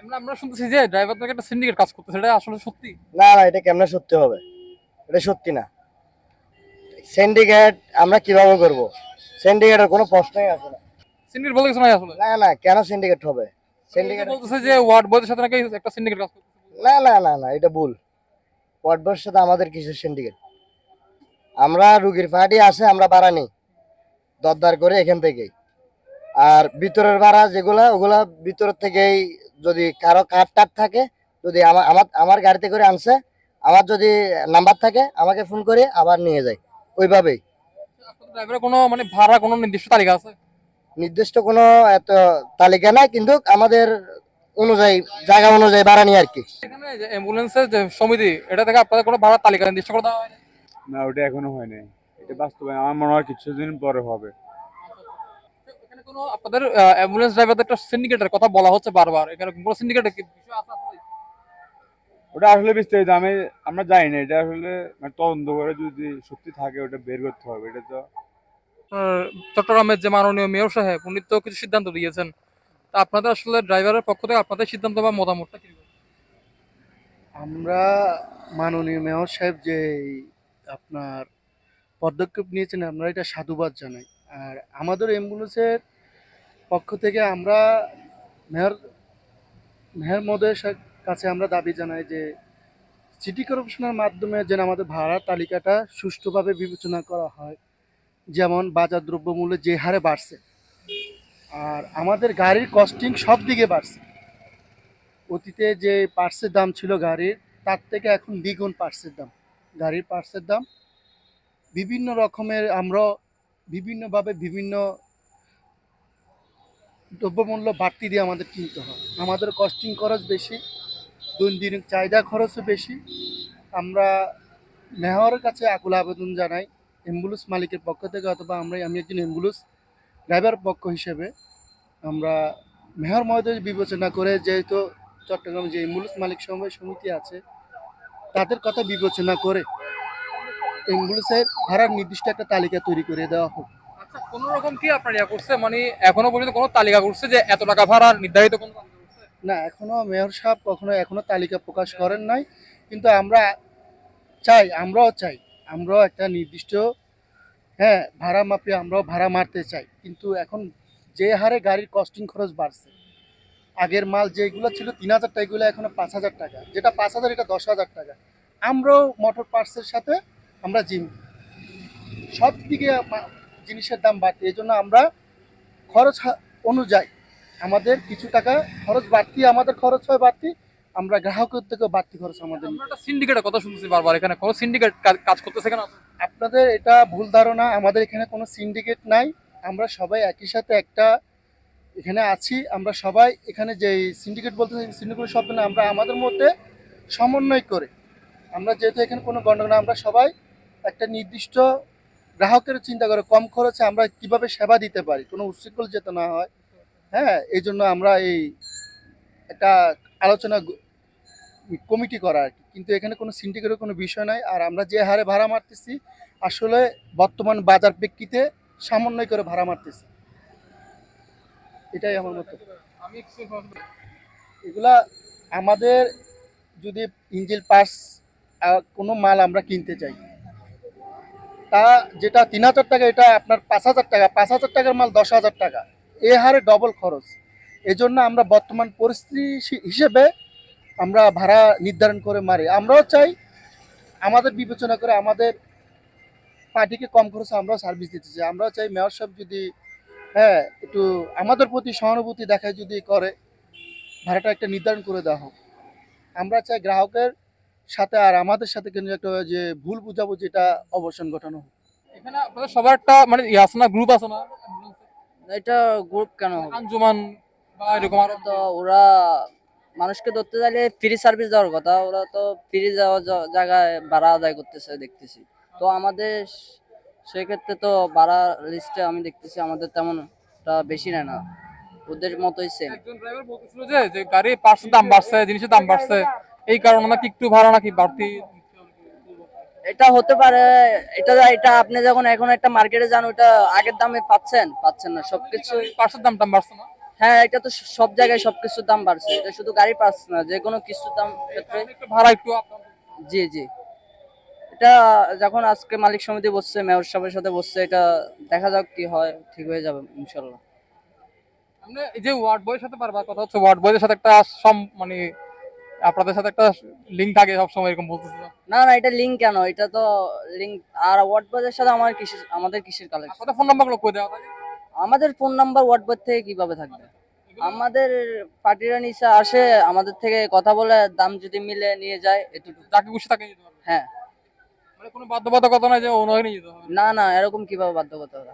আমরা শুনতেছি যে ড্রাইভার থেকে একটা সিন্ডিকেট কাজ করতেছে, এটা আসলে সত্যি? না না, এটা কেমনে সত্যি হবে? এটা সত্যি না। সিন্ডিকেট আমরা কিভাবে করব? সিন্ডিকেটের কোনো প্রশ্নই আসে না। সিন্ডিকেট বলতে কিছু নাই আসলে। না না, কেন সিন্ডিকেট হবে? মানে এই যে সিন্ডিকেট বলতেছে যে ওয়ার্ড বয়ের সাথে নাকি একটা সিন্ডিকেট কাজ করতেছে। না না না না, এটা ভুল। ওয়ার্ডবয়ের সাথে আমাদের কিসের সিন্ডিকেট? আমরা রুগীর পার্টি আসে, আমরা ভাড়া নিই দরদার করে এখান থেকেই। আর ভিতরের ভাড়া যেগুলা, ওগুলা ভিতর থেকেই। যদি কারো কার্ড টার্ড থাকে, যদি আমার আমার আমার গাড়িতে করে আনছে, আমার যদি নাম্বার থাকে আমাকে ফোন করে আবার নিয়ে যায় ওইভাবেই। আপনাদের ড্রাইভারের কোনো মানে ভাড়া কোনো নির্দিষ্ট তালিকা আছে? নির্দিষ্ট কোনো এত তালিকা নাই, কিন্তু আমাদের অনুযায়ী, জায়গা অনুযায়ী ভাড়া নিয়ে আর কি। এখানে যে অ্যাম্বুলেন্সের যে সমিতি, এটা থেকে আপনাদের কোনো ভাড়া তালিকা নির্দিষ্ট করে দেওয়া হয় না? না, ওটা এখনো হয় নাই। এটা বাস্তবায়ন আমার মনে হয় কিছুদিন পরে হবে। এখানে কোনো আপনাদের অ্যাম্বুলেন্স ড্রাইভারদের একটা সিন্ডিকেটের কথা বলা হচ্ছে বারবার, এখানে কোনো সিন্ডিকেটের কি বিষয় আছে আসলে? ওটা আসলে বিস্তারিত আমরা জানি না। এটা আসলে মানে তদন্ত করে যদি সত্যি থাকে ওটা বের করতে হবে। এটা তো চট্টগ্রামের যে মাননীয় মেয়র সাহেব, উনি তো কিছু সিদ্ধান্ত দিয়েছেন। তা আপনাদের আসলে ড্রাইভারের পক্ষ থেকে আপনাদের সিদ্ধান্ত বা মতামতটা কি? আমরা মাননীয় মেয়র সাহেব যে আপনার পদক্ষেপ নিয়েছেন আমরা এটা সাধুবাদ জানাই। আর আমাদের অ্যাম্বুলেন্সের পক্ষ থেকে আমরা মেয়র মেয়র মহোদয়ের কাছে আমরা দাবি জানাই যে সিটি কর্পোরেশনের মাধ্যমে যেন আমাদের ভাড়ার তালিকাটা সুষ্ঠুভাবে বিবেচনা করা হয়। যেমন বাজার দ্রব্যমূল্য যে হারে বাড়ছে, আর আমাদের গাড়ির কস্টিং সব দিকে বাড়ছে। অতীতে যে পার্টসের দাম ছিল গাড়ির, তার থেকে এখন দ্বিগুণ পার্টসের দাম। গাড়ির পার্টসের দাম বিভিন্ন রকমের, আমরা বিভিন্নভাবে বিভিন্ন দ্রব্যমূল্য বাড়তি দিয়ে আমাদের কিনতে হয়। আমাদের কস্টিং খরচ বেশি, দৈনন্দিন চাহিদা খরচও বেশি। আমরা মেয়রের কাছে আকুল আবেদন জানাই অ্যাম্বুলেন্স মালিকের পক্ষ থেকে, অথবা আমি একজন অ্যাম্বুলেন্স ড্রাইভার পক্ষ হিসেবে আমরা মেয়র মহোদয় বিবেচনা করে, যেহেতু চট্টগ্রামে যে অ্যাম্বুলেন্স মালিক সমবায় সমিতি আছে তাদের কথা বিবেচনা করে অ্যাম্বুলেন্সের ভাড়ার নির্দিষ্ট একটা তালিকা তৈরি করে দেওয়া হোক। আচ্ছা, কোন রকম কি আপনার ইয়া করছে, মানে এখনো পর্যন্ত কোনো তালিকা করছে যে এত টাকা ভাড়া নির্ধারিত কোন তালিকা করছে? না, এখনো মেয়র সাহেব এখনো তালিকা প্রকাশ করেন নাই, কিন্তু আমরাও একটা নির্দিষ্ট, হ্যাঁ, ভাড়া মাপে আমরাও ভাড়া মারতে চাই। কিন্তু এখন যে হারে গাড়ির কস্টিং খরচ বাড়ছে, আগের মাল যেগুলো ছিল 3,000 টাকা, এগুলো এখন 5,000 টাকা, যেটা 5,000 এটা 10,000 টাকা। আমরাও মোটর পার্টসের সাথে আমরা জিম, সব দিকে জিনিসের দাম বাড়ছে। এই জন্য আমরা খরচ অনুযায়ী আমাদের কিছু টাকা খরচ বাড়তি, আমাদের খরচ হয় বাড়তি, আমরা গ্রাহকের থেকেও বাড়তি খরচ আমাদের আমরা নিতে একটা হয়। সিন্ডিকেটের কথা শুনতেছি বারবার, এখানে কোনো সিন্ডিকেট কাজ করতেছে কেন? আপনাদের এটা ভুল ধারণা, আমাদের এখানে কোনো সিন্ডিকেট নাই। আমরা সবাই একই সাথে একটা এখানে আছি। আমরা সবাই এখানে যে সিন্ডিকেট বলতে সিন্ডিকেট শব্দ না, আমরা আমাদের মধ্যে সমন্বয় করে, আমরা যেহেতু এখানে কোনো গণ্ডগোল না, আমরা সবাই একটা নির্দিষ্ট গ্রাহকের চিন্তা করে কম খরচে আমরা কিভাবে সেবা দিতে পারি, কোনো উচ্ছৃঙ্খল যাতে না হয়। হ্যাঁ, এই জন্য আমরা এই একটা আলোচনা কমিটি করা আর কি। কিন্তু এখানে কোনো সিন্ডিকেটের কোনো বিষয় নাই। আর আমরা যে হারে ভাড়া মারতেছি আসলে বর্তমান বাজার প্রেক্ষিতে সমন্বয় করে ভাড়া মারতেছি, এটাই আমার মত। আমি এগুলা আমাদের যদি ইঞ্জিল পাস কোনো মাল আমরা কিনতে চাই, তা যেটা 3,000 টাকা, এটা আপনার 5,000 টাকা, 5,000 টাকার মাল 10,000 টাকা, এ হারে ডবল খরচ। এজন্য আমরা বর্তমান পরিস্থিতি হিসেবে আমরা ভাড়া নির্ধারণ করে মারি। আমরাও চাই আমাদের বিবেচনা করে আমাদের পার্টিকে কম খরচে আমরাও সার্ভিস দিতে চাই। আমরাও চাই মেয়র সাহেব যদি, হ্যাঁ, একটু আমাদের প্রতি সহানুভূতি দেখায়, যদি করে ভাড়াটা একটা নির্ধারণ করে দেওয়া হোক। আমরা চাই গ্রাহকের সাথে আর আমাদের সাথে কিন্তু একটা যে ভুল বুঝাবুঝি, এটা অবসান ঘটানো হোক। এখানে আপনাদের সবার একটা মানে ইয়ে আছে না, গ্রুপ আছে না? এটা গ্রুপ কেন হবে? আঞ্জুমান বা এরকম আরো তো ওরা মানুষকে ধরতে চাইলে ফ্রি সার্ভিস দেওয়ার কথা, ওরা তো ফ্রি যাওয়া জায়গায় ভাড়া আদায় করতেছে দেখতেছি। তো আমাদের সেক্ষেত্রে তো ভাড়া লিস্টে আমি দেখতেছি আমাদের তেমনটা বেশি নেয় না, ওদের মতোই সেম। একজন ড্রাইভার বলতেছিল যে যে গাড়ি পার্টসের দাম বাড়ছে, জিনিসের দাম বাড়ছে, এই কারণে নাকি একটু ভাড়া নাকি বাড়তি। এটা হতে পারে। এটা এটা আপনি যখন এখন একটা মার্কেটে যান, ওটা আগের দামে পাচ্ছেন না সবকিছু। পার্টসের দাম বাড়ছে না? হ্যাঁ, এটা তো সব জায়গায় সবকিছুর দাম বাড়ছে, এটা শুধু গাড়ি পার্টস না, যে কোনো কিছুর দাম ক্ষেত্রে। একটু ভাড়া একটু আপনার জি জি, এটা যখন আজকে মালিক সমিতি বসছে, মেয়র সাহেবের সাথে বসছে, এটা দেখা যাক কি হয়, ঠিক হয়ে যাবে ইনশাল্লাহ। আপনি এই যে ওয়ার্ড বয়ের সাথে বারবার কথা হচ্ছে, ওয়ার্ড বয়ের সাথে একটা মানে আপনাদের সাথে একটা লিঙ্ক থাকে সবসময় এরকম বলতেছে। না না, এটা লিঙ্ক কেন, এটা তো লিঙ্ক আর ওয়ার্ড বয়ের সাথে আমাদের কিসের কালেকশন? আপনাদের ফোন নাম্বারগুলো কই দেওয়া থাকে? আমাদের ফোন নাম্বার ওয়ার্ড বয় থেকে কিভাবে থাকবে? আমাদের পার্টিরা নিচে আসে, আমাদের থেকে কথা বলে, দাম যদি মিলে নিয়ে যায়, এটুকু। যাকে খুশি তাকে নিতে পারবে, হ্যাঁ, মানে কোনো বাধ্যবাধকতা নাই যে ওনাকে নিয়ে যেতে হবে। না না, এরকম কিভাবে বাধ্যকতা হবে?